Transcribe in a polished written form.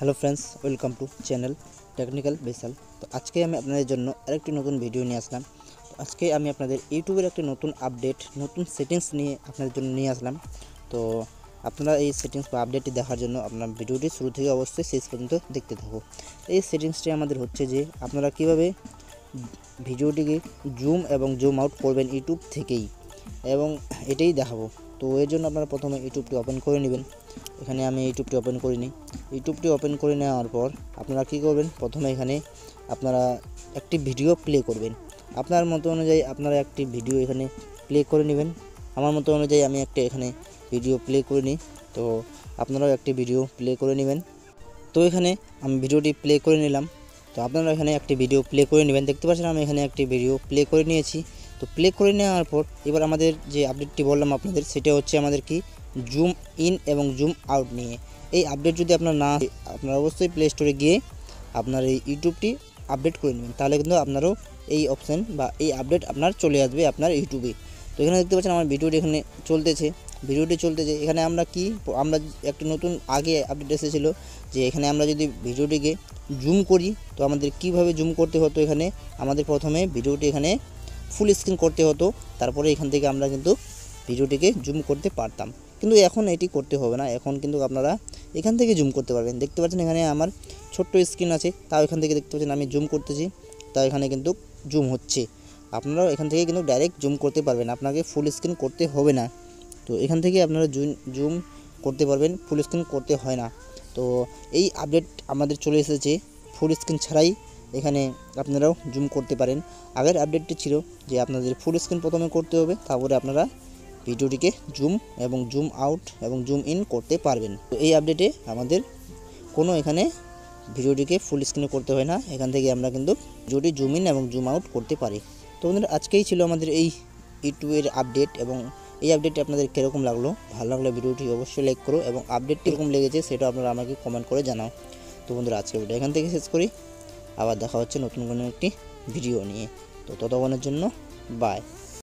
Hello friends, welcome to channel technical basal. তো আজকে আমি আপনাদের জন্য আরেকটি নতুন ভিডিও নিয়ে আসলাম। তো আজকে আমি আপনাদের ইউটিউবের একটি নতুন আপডেট, নতুন সেটিংস নিয়ে আপনাদের জন্য নিয়ে আসলাম। তো আপনারা এই সেটিংস বা আপডেটটি দেখার জন্য আপনার ভিডিওটি শুরু থেকে অবশ্যই শেষ পর্যন্ত দেখতে থাকো। এই সেটিংসটি আমাদের হচ্ছে যে আপনারা কীভাবে ভিডিওটিকে জুম এবং জুম আউট করবেন ইউটিউব থেকেই, এবং এটাই দেখাবো। তো এর জন্য আপনারা প্রথমে ইউটিউবটি ওপেন করে নেবেন। এখানে আমি ইউটিউবটি ওপেন করে নিই। ইউটিউবটি ওপেন করে নেওয়ার পর আপনারা কী করবেন, প্রথমে এখানে আপনারা একটি ভিডিও প্লে করবেন। আপনার মতো অনুযায়ী আপনারা একটি ভিডিও এখানে প্লে করে নেবেন। আমার মতো অনুযায়ী আমি একটা এখানে ভিডিও প্লে করে নিই। তো আপনারাও একটি ভিডিও প্লে করে নেবেন। তো এখানে আমি ভিডিওটি প্লে করে নিলাম। তো আপনারা এখানে একটি ভিডিও প্লে করে নেবেন। দেখতে পাচ্ছেন আমি এখানে একটি ভিডিও প্লে করে নিয়েছি। তো প্লে করে নেওয়ার পর এবার আমাদের যে আপডেটটি বললাম আপনাদের, সেটা হচ্ছে আমাদের কি জুম ইন এবং জুম আউট নিয়ে। এই আপডেট যদি আপনার না, আপনারা অবশ্যই প্লে স্টোরে গিয়ে আপনার এই ইউটিউবটি আপডেট করে নেবেন, তাহলে কিন্তু আপনারও এই অপশান বা এই আপডেট আপনার চলে আসবে আপনার ইউটিউবে। তো এখানে দেখতে পাচ্ছেন আমার ভিডিওটি এখানে চলতেছে। এখানে আমরা একটি নতুন আগে আপডেট এসেছিলো যে এখানে আমরা যদি ভিডিওটিকে জুম করি, তো আমাদের কিভাবে জুম করতে হতো। এখানে আমাদের প্রথমে ভিডিওটি এখানে ফুল স্ক্রিন করতে হতো, তারপরে এখান থেকে আমরা কিন্তু ভিডিওটিকে জুম করতে পারতাম। কিন্তু এখন এটি করতে হবে না, এখন কিন্তু আপনারা এখান থেকে জুম করতে পারবেন। দেখতে পাচ্ছেন এখানে আমার ছোট্ট স্ক্রিন আছে, তাও এখান থেকে দেখতে পাচ্ছেন আমি জুম করতেছি, তাও এখানে কিন্তু জুম হচ্ছে। আপনারাও এখান থেকে কিন্তু ডাইরেক্ট জুম করতে পারবেন, আপনাকে ফুল স্ক্রিন করতে হবে না। তো এখান থেকে আপনারা জুম করতে পারবেন, ফুল স্ক্রিন করতে হয় না। তো এই আপডেট আমাদের চলে এসেছে, ফুল স্ক্রিন ছাড়াই এখানে আপনারাও জুম করতে পারেন। আগের আপডেটটি ছিল যে আপনাদের ফুল স্ক্রিন প্রথমে করতে হবে, তারপরে আপনারা ভিডিওটিকে জুম এবং জুম আউট এবং জুম ইন করতে পারবেন। তো এই আপডেটে আমাদের কোনো এখানে ভিডিওটিকে ফুল স্ক্রিনে করতে হয় না, এখান থেকে আমরা কিন্তু ভিডিওটি জুম ইন এবং জুম আউট করতে পারি। তো বন্ধুরা, আজকেই ছিল আমাদের এই ইউটিউবের আপডেট, এবং এই আপডেটটি আপনাদের কীরকম লাগলো, ভালো লাগলে ভিডিওটি অবশ্যই লাইক করো, এবং আপডেটটি কীরকম লেগেছে সেটা আপনারা আমাকে কমেন্ট করে জানাও। তো বন্ধুরা, আজকের ভিডিও এখান থেকে শেষ করি। আবার দেখা হচ্ছে নতুন কোনো একটি ভিডিও নিয়ে। তো ততক্ষণের জন্য বাই।